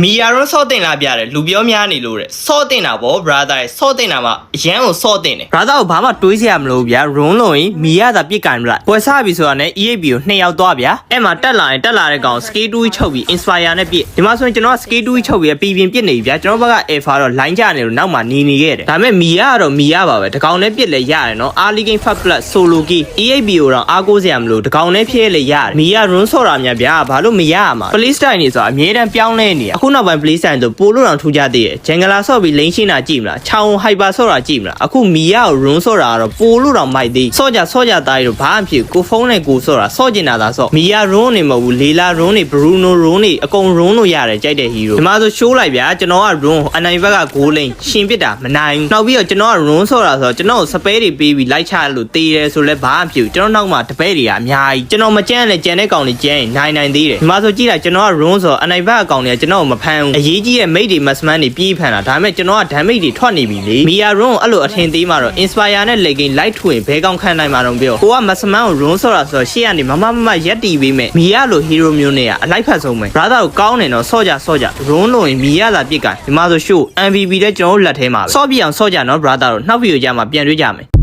မီယာရွန်းဆော့တင်လာပြတယ်လူပြောများနေလို့တဲ့ဆော့တင်တာဗော brother ဆော့တင်တာမှအရန်ကိုဆော့တင်တယ် brother ကိုဘာမှတွေးစရာမလိုဗျာ run လို့ရင်မီယာသာပြစ်ကန်မလားပွဲစားပြီဆိုတာနဲ့ EAP ကို2ယောက်သွားဗျာအဲ့မှာတက်လာတဲ့ကောင် skate 2ချုပ်ပြီး inspire နဲ့ပြစ်ဒီမှာဆိုရင်ကျွန်တော်က skate 2ချုပ်ပြီးပြင်းပြစ်နေပြီဗျာကျွန်တော်ဘက်က alpha တော့ line ကျနေလို့နောက်မှနေခဲ့တယ်ဒါပေမဲ့မီယာကတော့မီယာပါပဲတကောင်နဲ့ပြစ်လဲရတယ်နော် early game fast plus solo key EAP ကိုတော့အားကိုးစရာမလိုတကောင်နဲ့ဖြဲလဲရတယ်မီယာ run ဆော့တာများဗျာဘာလို့မရရမှာ play style နေဆိုတာအမြဲတမ်းပြောင်းလဲနေအခုနောက်ပိုင်း play style ဆိုပိုလို့တော့ထူးခြားသေးတယ်ဂျန်ဂလာဆော့ပြီးလိန်ရှင်းတာကြည့်မလားချောင်းဟိုက်ပါဆော့တာကြည့်မလားအခုမီယာကို run ဆော့တာကတော့ပိုလို့တော့မိုက်သေးဆော့ကြသားရီတော့ဘာမှဖြစ်ကိုဖုန်းနဲ့ကိုဆော့တာဆော့ကျင်တာသာဆော့မီယာ run နေမဟုတ်ဘူးလေလာ run နေ Bruno run နေအကုန် run လို့ရတယ်ကြိုက်တဲ့ hero ဒီမှာဆို show လိုက်ဗျာကျွန်တော်က run အနိုင်ဘက်ကဂိုးလိန်ရှင်ပစ်တာမနိုင်ဘူးနောက်ပြီးတော့ကျွန်တော်က run ဆော့တာဆိုတော့ကျွန်တော်စပဲတွေပေးပြီးလိုက်ချလို့တေးတယ်ဆိုလဲဘာမှဖြစ်ဘူးကျွန်တော်နောက်မှာတပည့်တွေကအများကြီးကျွန်တော်မကြမ်းလဲကြံတဲ့ကောင်တွေကြမ်းရင်နိုင်သေးတယ်ဒီမှာဆိုကြည့်လိုက်ကျွန်တော်က run ဆိုတော့အနိုင်ဘက်အကောင်တွေကကျွန်တော်မဖမ်းဘူးအရေးကြီးတဲ့ mate တွေ must man တွေပြေးဖမ်းတာဒါပေမဲ့ကျွန်တော်က damage တွေထွက်နေပြီလေမီယာ run အဲ့လိုအထင်သေးမှာတော့ inspire နဲ့ legging light ထွင်ဘဲကောင်ခံနိုင်မှာတော့ပြောကိုက must man ကို run ဆော့တာဆိုတော့ရှေ့ကနေမရက်တီပေးမယ်မီယာလို hero မျိုးနဲ့ကအလိုက်ဖတ်ဆုံးပဲ brother ကိုကောင်းနေတော့ဆော့ကြ run လို့ရင်မီယာသာပြစ်ကန်ဒီမှာဆို show MVP တဲ့ကျွန်တော်တို့လက်ထဲမှာပဲဆော့ပြအောင်ဆော့ကြနော် brother တို့နောက်ဗီဒီယိုကြမှာပြန်တွေ့ကြမယ်